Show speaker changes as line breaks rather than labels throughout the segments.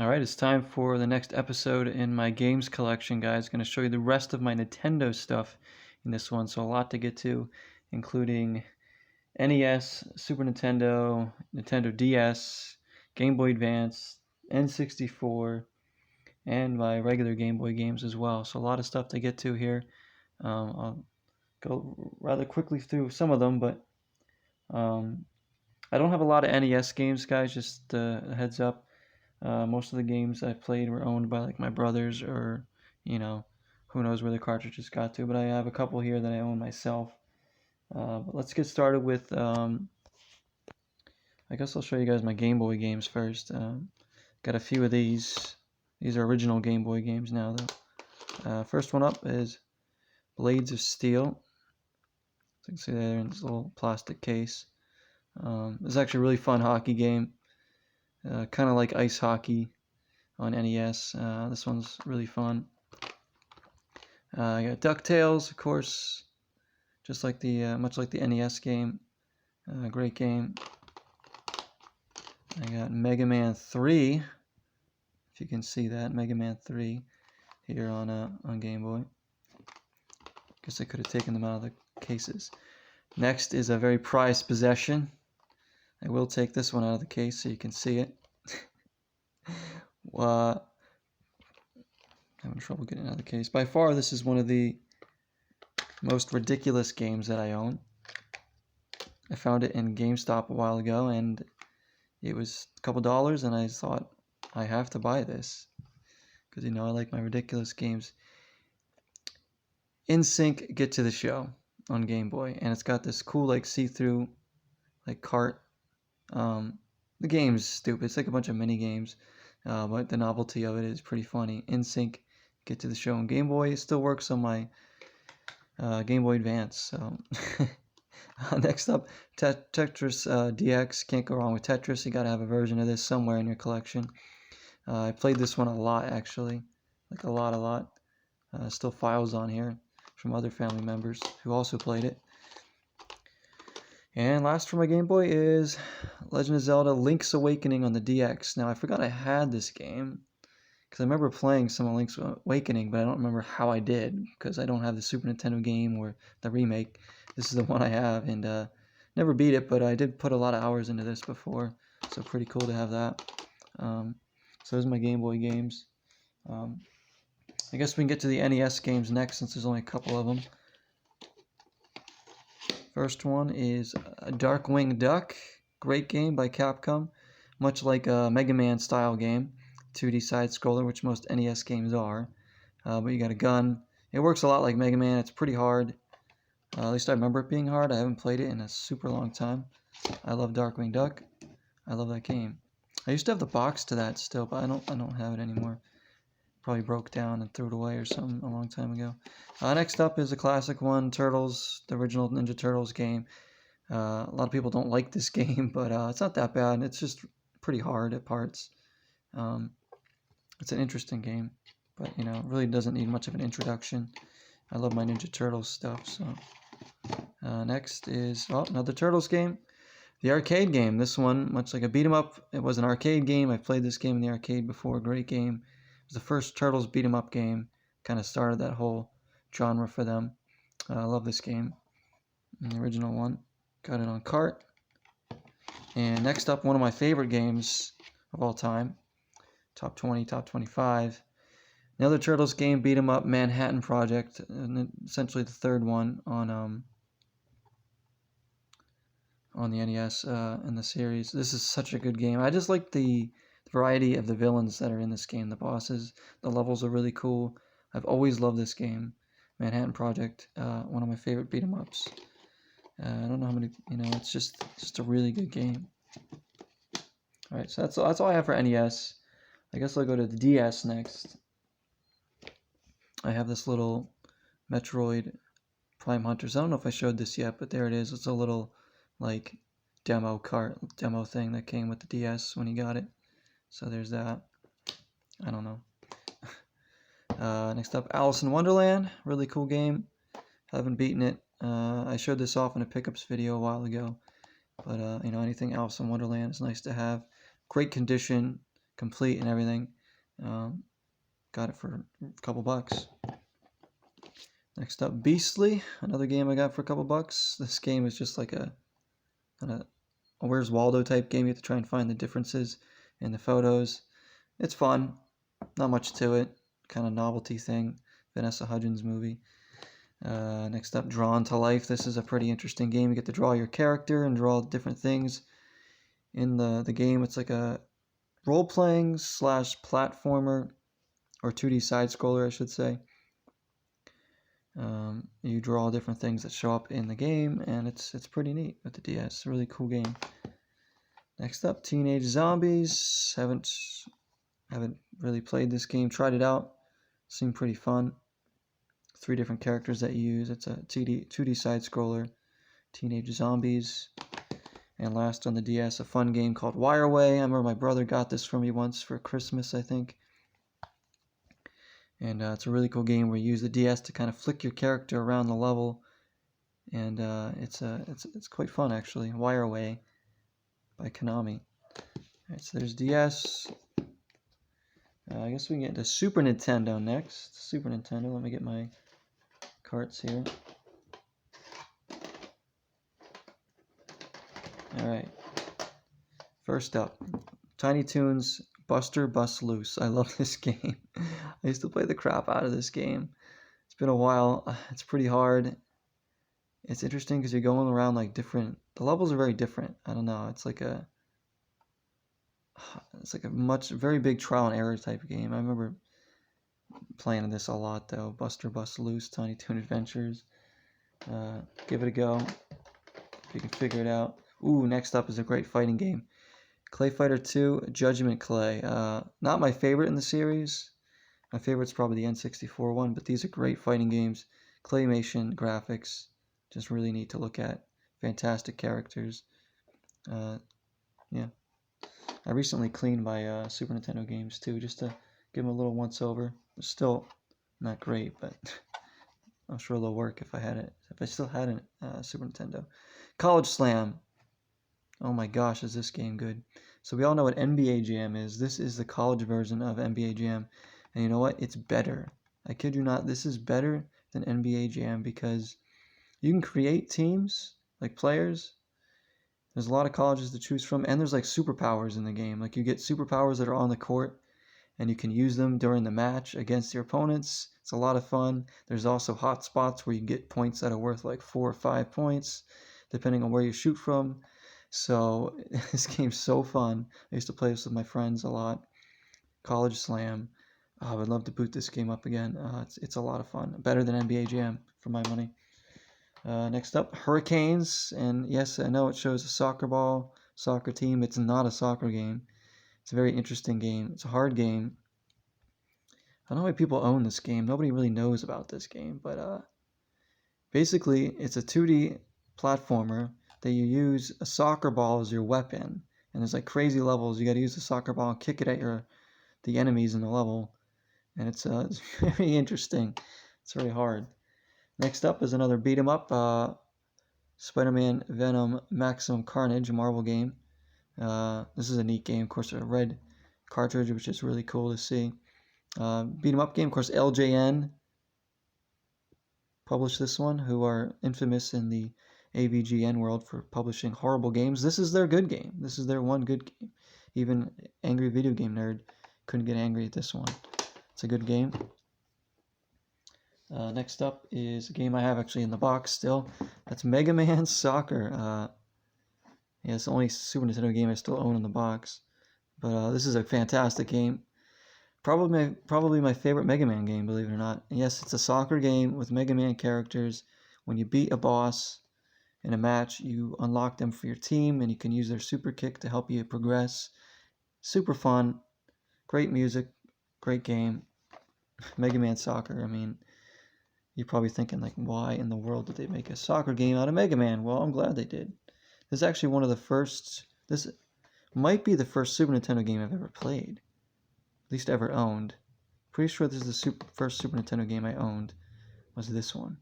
Alright, it's time for the next episode in my games collection, guys. Going to show you the rest of my Nintendo stuff in this one, so a lot to get to, including NES, Super Nintendo, Nintendo DS, Game Boy Advance, N64, and my regular Game Boy games as well. So a lot of stuff to get to here. I'll go rather quickly through some of them, but I don't have a lot of NES games, guys, just a heads up. Most of the games I played were owned by like my brothers or, who knows where the cartridges got to. But I have a couple here that I own myself. But let's get started with, I guess I'll show you guys my Game Boy games first. Got a few of these. These are original Game Boy games now, though. First one up is Blades of Steel. So you can see there in this little plastic case. This is actually a really fun hockey game. Kind of like ice hockey on NES. This one's really fun. I got DuckTales, of course, just like the much like the NES game. Great game. I got Mega Man 3. If you can see that, Mega Man 3 here on Game Boy. Guess I could have taken them out of the cases. Next is a very prized possession. I will take this one out of the case so you can see it. Having trouble getting out of the case. By far, this is one of the most ridiculous games that I own. I found it in GameStop a while ago, and it was a couple dollars, and I thought, I have to buy this. Because, I like my ridiculous games. NSYNC Get to the Show on Game Boy, and it's got this cool, see-through, cart. The game's stupid. It's like a bunch of mini games, but the novelty of it is pretty funny. NSYNC Get to the Show on Game Boy. It still works on my Game Boy Advance. So next up, Tetris DX. Can't go wrong with Tetris. You got to have a version of this somewhere in your collection. I played this one a lot, actually, a lot. Still files on here from other family members who also played it. And last for my Game Boy is Legend of Zelda Link's Awakening on the DX. Now, I forgot I had this game, because I remember playing some of Link's Awakening, but I don't remember how I did, because I don't have the Super Nintendo game or the remake. This is the one I have, and never beat it, but I did put a lot of hours into this before, so pretty cool to have that. So there's my Game Boy games. I guess we can get to the NES games next, since there's only a couple of them. First one is Darkwing Duck. Great game by Capcom. Much like a Mega Man style game. 2D side-scroller, which most NES games are. But you got a gun. It works a lot like Mega Man. It's pretty hard. At least I remember it being hard. I haven't played it in a super long time. I love Darkwing Duck. I love that game. I used to have the box to that still, but I don't have it anymore. Probably broke down and threw it away or something a long time ago. Next up is a classic one, Turtles, the original Ninja Turtles game. A lot of people don't like this game, but it's not that bad. It's just pretty hard at parts. It's an interesting game, but it really doesn't need much of an introduction. I love my Ninja Turtles stuff. So next is another Turtles game, the arcade game. This one, much like a beat 'em up, it was an arcade game. I played this game in the arcade before. Great game. It was the first Turtles beat 'em up game. Kind of started that whole genre for them. I love this game. And the original one. Got it on cart. And next up, one of my favorite games of all time. Top 20, top 25. Another Turtles game, beat 'em up, Manhattan Project. And essentially the third one on the NES in the series. This is such a good game. I just like the variety of the villains that are in this game, the bosses. The levels are really cool. I've always loved this game. Manhattan Project, one of my favorite beat 'em ups. I don't know how many, it's just a really good game. All right, so that's all I have for NES. I guess I'll go to the DS next. I have this little Metroid Prime Hunters. I don't know if I showed this yet, but there it is. It's a little demo thing that came with the DS when you got it. So there's that. I don't know. Next up, Alice in Wonderland. Really cool game. Haven't beaten it. I showed this off in a pickups video a while ago. But, anything Alice in Wonderland is nice to have. Great condition. complete and everything. Got it for a couple bucks. Next up, Beastly, another game I got for a couple bucks. This game is just like a kind of a Where's Waldo type game. You have to try and find the differences in the photos. It's fun, not much to it, kind of novelty thing. Vanessa Hudgens movie. Next up, Drawn to Life. This is a pretty interesting game. You get to draw your character and draw different things in the game. It's like a role-playing / platformer, or 2D side-scroller, I should say. You draw different things that show up in the game, and it's pretty neat with the DS. It's a really cool game. Next up, Teenage Zombies. Haven't really played this game. Tried it out. Seemed pretty fun. 3 different characters that you use. It's a 2D side-scroller. Teenage Zombies. And last on the DS, a fun game called Wireway. I remember my brother got this for me once for Christmas, I think. And it's a really cool game where you use the DS to kind of flick your character around the level. And it's quite fun, actually. Wireway by Konami. Alright, so there's DS. I guess we can get into Super Nintendo next. Super Nintendo, let me get my carts here. Alright. First up, Tiny Toons Buster Bust Loose. I love this game. I used to play the crap out of this game. It's been a while. It's pretty hard. It's interesting because you're going around like different... The levels are very different. I don't know. It's like a very big trial and error type of game. I remember playing this a lot though. Buster Bust Loose, Tiny Toon Adventures. Give it a go if you can figure it out. Ooh, next up is a great fighting game. Clay Fighter 2 Judgment Clay. Not my favorite in the series. My favorite's probably the N64 one, but these are great fighting games. Claymation graphics, just really neat to look at. Fantastic characters. Yeah. I recently cleaned my Super Nintendo games too, just to give them a little once over. They're still not great, but I'm sure they'll work if I still had a Super Nintendo. College Slam. Oh my gosh, is this game good. So we all know what NBA Jam is. This is the college version of NBA Jam. And you know what? It's better. I kid you not, this is better than NBA Jam because you can create teams, like players. There's a lot of colleges to choose from, and there's like superpowers in the game. Like you get superpowers that are on the court, and you can use them during the match against your opponents. It's a lot of fun. There's also hot spots where you get points that are worth like 4 or 5 points, depending on where you shoot from. So this game's so fun. I used to play this with my friends a lot. College Slam. I would love to boot this game up again. It's a lot of fun. Better than NBA Jam for my money. Next up, Hurricanes. And yes, I know it shows a soccer team. It's not a soccer game. It's a very interesting game. It's a hard game. I don't know why people own this game. Nobody really knows about this game. But basically, it's a 2D platformer that you use a soccer ball as your weapon. And there's like crazy levels. You got to use the soccer ball and kick it at the enemies in the level. And it's very interesting. It's very hard. Next up is another beat 'em up, Spider-Man Venom Maximum Carnage, a Marvel game. This is a neat game, of course, a red cartridge, which is really cool to see. Beat 'em up game, of course, LJN published this one, who are infamous in the AVGN world for publishing horrible games. This is their good game. This is their one good game. Even Angry Video Game Nerd couldn't get angry at this one. It's a good game. Next up is a game I have actually in the box still. That's Mega Man Soccer. Yeah, it's the only Super Nintendo game I still own in the box. But this is a fantastic game. Probably my favorite Mega Man game, believe it or not. And yes, it's a soccer game with Mega Man characters. When you beat a boss in a match, you unlock them for your team, and you can use their super kick to help you progress. Super fun. Great music. Great game. Mega Man Soccer, I mean... You're probably thinking, like, why in the world did they make a soccer game out of Mega Man? Well, I'm glad they did. This is actually one of the first... This might be the first Super Nintendo game I've ever played. At least ever owned. Pretty sure this is the first Super Nintendo game I owned. Was this one.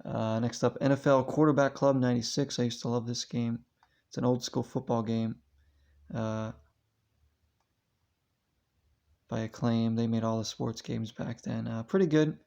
Next up, NFL Quarterback Club 96. I used to love this game. It's an old school football game. by Acclaim. They made all the sports games back then. Pretty good.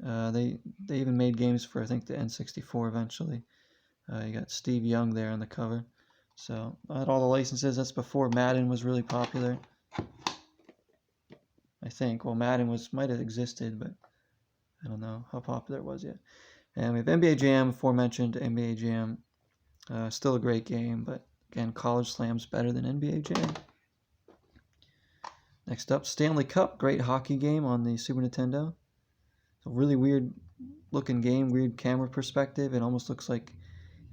They even made games for, I think, the N64 eventually. You got Steve Young there on the cover. So I had all the licenses. That's before Madden was really popular. I think. Well, Madden might have existed, but I don't know how popular it was yet. And we have NBA Jam, aforementioned NBA Jam. Still a great game, but again, College Slam's better than NBA Jam. Next up, Stanley Cup, great hockey game on the Super Nintendo. It's a really weird looking game, weird camera perspective. It almost looks like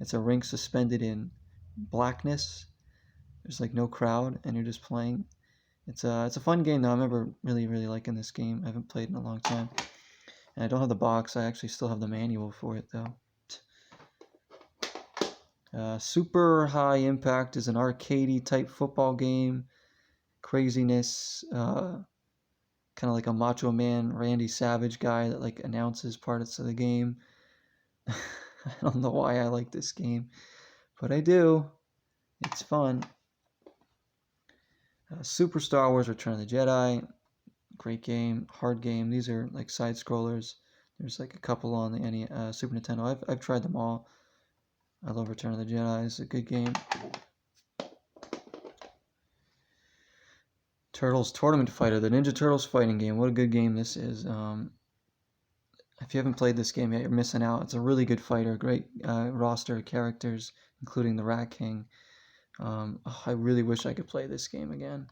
it's a rink suspended in blackness. There's like no crowd, and you're just playing. It's a fun game though. I remember really liking this game. I haven't played in a long time, and I don't have the box. I actually still have the manual for it though. Super High Impact is an arcadey type football game. Craziness, kind of like a Macho Man Randy Savage guy that like announces parts of the game. I don't know why I like this game, but I do. It's fun. Super Star Wars Return of the Jedi, great game, hard game. These are like side scrollers. There's like a couple on the Super Nintendo. I've tried them all. I love Return of the Jedi. It's a good game. Turtles Tournament Fighter, the Ninja Turtles fighting game. What a good game this is. If you haven't played this game yet, you're missing out. It's a really good fighter. Great roster of characters, including the Rat King. I really wish I could play this game again.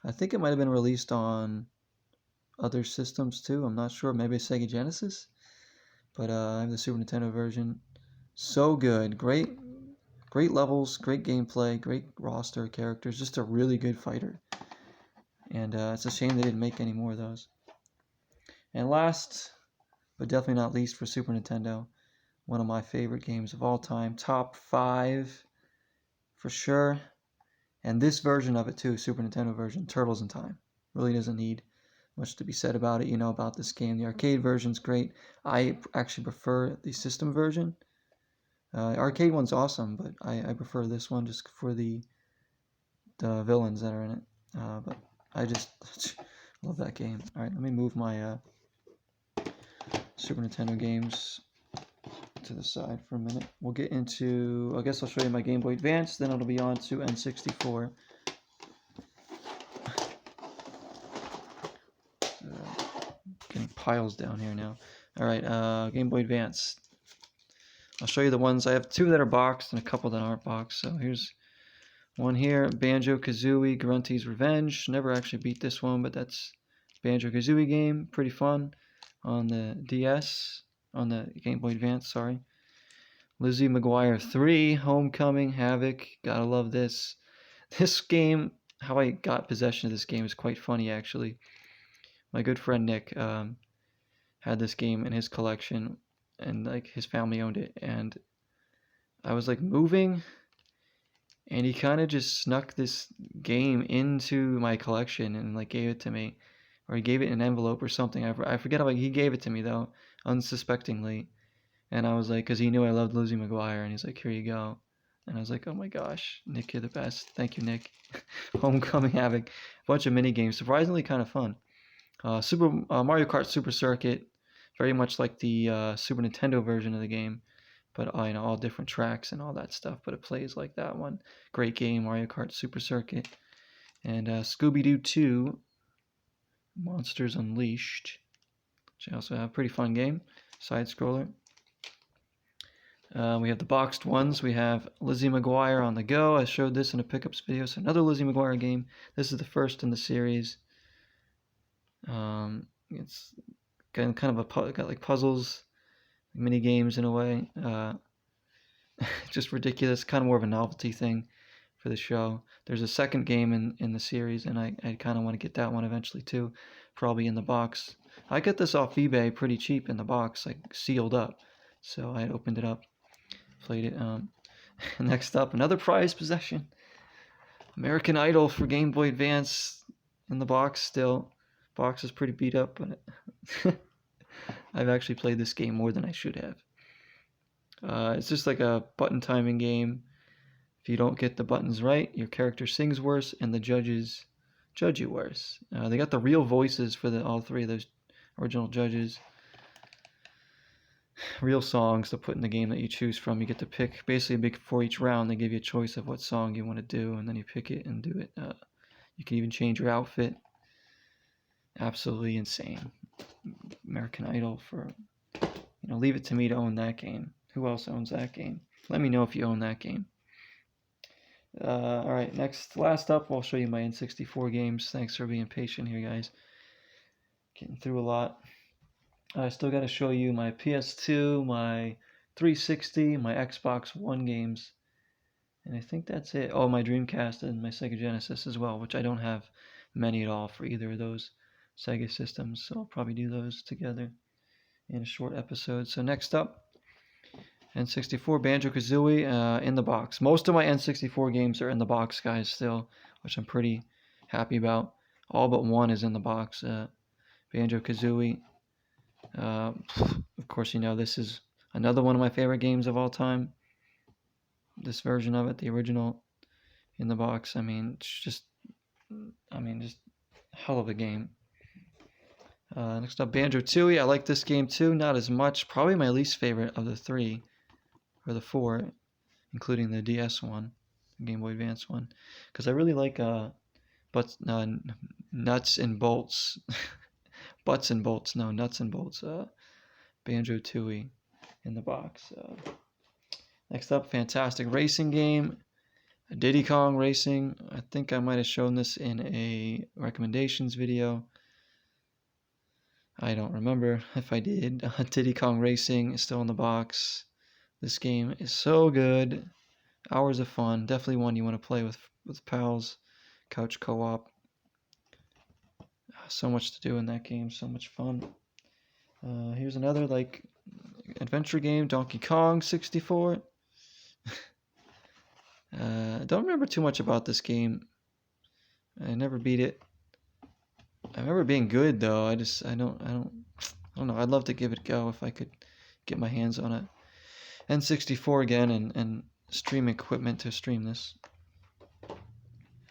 I think it might have been released on other systems too. I'm not sure. Maybe Sega Genesis. But I have the Super Nintendo version. So good. Great levels, great gameplay, great roster of characters. Just a really good fighter. And it's a shame they didn't make any more of those. And last, but definitely not least for Super Nintendo, one of my favorite games of all time. Top 5 for sure. And this version of it too, Super Nintendo version, Turtles in Time. Really doesn't need much to be said about it. You know about this game. The arcade version's great. I actually prefer the system version. Arcade one's awesome, but I prefer this one just for the villains that are in it. But I just love that game. All right, let me move my Super Nintendo games to the side for a minute. We'll get into, I guess I'll show you my Game Boy Advance, then it'll be on to N64. Getting piles down here now. All right, Game Boy Advance. I'll show you the ones. I have 2 that are boxed and a couple that aren't boxed. So here's one here, Banjo-Kazooie, Grunty's Revenge. Never actually beat this one, but that's Banjo-Kazooie game. Pretty fun on the DS, on the Game Boy Advance, sorry. Lizzie McGuire 3, Homecoming, Havoc. Gotta love this. This game, how I got possession of this game is quite funny, actually. My good friend Nick had this game in his collection, and like his family owned it. And I was like moving, and he kind of just snuck this game into my collection and like gave it to me, or he gave it in an envelope or something. I forget how he gave it to me though, unsuspectingly. And I was like, because he knew I loved Lizzie McGuire, and he's like, here you go. And I was like, oh my gosh, Nick, you're the best. Thank you, Nick. Homecoming Havoc, a bunch of mini games, surprisingly kind of fun. Mario Kart Super Circuit, very much like the Super Nintendo version of the game, but all different tracks and all that stuff. But it plays like that one. Great game, Mario Kart Super Circuit, and Scooby-Doo 2, Monsters Unleashed, which I also have. Pretty fun game, side scroller. We have the boxed ones. We have Lizzie McGuire on the Go. I showed this in a pickups video. So another Lizzie McGuire game. This is the first in the series. It's kind of got like puzzles, mini games in a way. Just ridiculous. Kind of more of a novelty thing for the show. There's a second game in the series, and I kind of want to get that one eventually too. Probably in the box. I got this off eBay pretty cheap in the box, like sealed up. So I opened it up. Played it. Next up, another prized possession. American Idol for Game Boy Advance in the box still. Box is pretty beat up, but I've actually played this game more than I should have. It's just like a button timing game. If you don't get the buttons right, your character sings worse and the judges judge you worse. They got the real voices for all three of those original judges. Real songs to put in the game that you choose from. You get to pick, basically before each round, they give you a choice of what song you want to do, and then you pick it and do it. You can even change your outfit. Absolutely insane. American Idol for, leave it to me to own that game. Who else owns that game? Let me know if you own that game. All right, last up, I'll show you my N64 games. Thanks for being patient here, guys. Getting through a lot. I still got to show you my PS2, my 360, my Xbox One games, and I think that's it. Oh, my Dreamcast and my Sega Genesis as well, which I don't have many at all for either of those Sega systems, so I'll probably do those together in a short episode. So next up, N64, Banjo-Kazooie in the box. Most of my N64 games are in the box, guys, still, which I'm pretty happy about. All but one is in the box. Banjo-Kazooie. Of course, this is another one of my favorite games of all time. This version of it, the original, in the box. It's just hell of a game. Next up, Banjo-Tooie. I like this game too, not as much. Probably my least favorite of the three, or the four, including the DS one, Game Boy Advance one, because I really like Nuts and Bolts. Butts and Bolts, no, Nuts and Bolts. Banjo-Tooie in the box. Next up, fantastic racing game, Diddy Kong Racing. I think I might have shown this in a recommendations video. I don't remember if I did. Diddy Kong Racing is still in the box. This game is so good. Hours of fun. Definitely one you want to play with pals. Couch co-op. So much to do in that game. So much fun. Here's another adventure game, Donkey Kong 64. Don't remember too much about this game. I never beat it. I remember being good though. I don't know. I'd love to give it a go if I could get my hands on it. N64 again and stream equipment to stream this.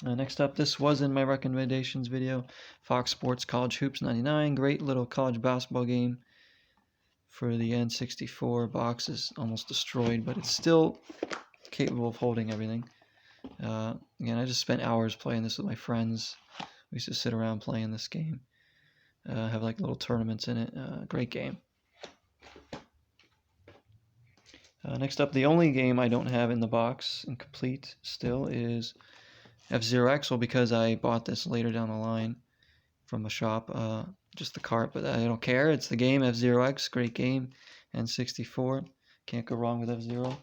Next up, this was in my recommendations video. Fox Sports College Hoops 99. Great little college basketball game for the N64. Box is almost destroyed, but it's still capable of holding everything. Again, I just spent hours playing this with my friends. We used to sit around playing this game. Have little tournaments in it. Great game. Next up, the only game I don't have in the box, incomplete still, is F-Zero X. Well, because I bought this later down the line from a shop, just the cart, but I don't care. It's the game, F-Zero X, great game. N64, can't go wrong with F-Zero.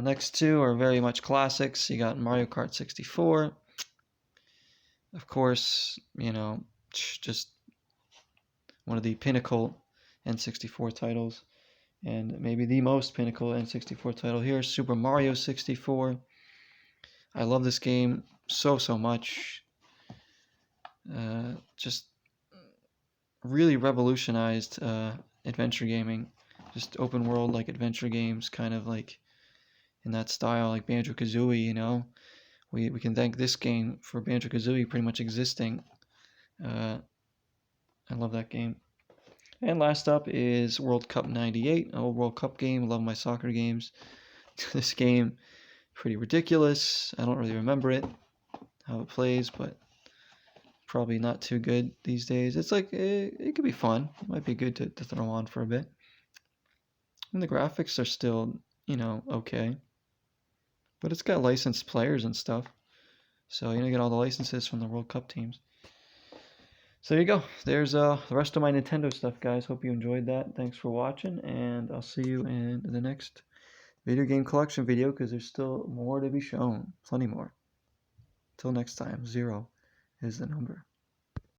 Next two are very much classics. You got Mario Kart 64. Of course, just one of the pinnacle N64 titles. And maybe the most pinnacle N64 title here, Super Mario 64. I love this game so much. Just really revolutionized adventure gaming. Just open world adventure games, kind of in that style, like Banjo-Kazooie, We can thank this game for Banjo-Kazooie pretty much existing. I love that game. And last up is World Cup 98, an old World Cup game. Love my soccer games. This game, pretty ridiculous. I don't really remember it, how it plays, but probably not too good these days. It's it could be fun. It might be good to throw on for a bit. And the graphics are still, okay. But it's got licensed players and stuff. So, you get all the licenses from the World Cup teams. So there you go. There's the rest of my Nintendo stuff, guys. Hope you enjoyed that. Thanks for watching, and I'll see you in the next video game collection video, because there's still more to be shown. Plenty more. Till next time, 0 is the number.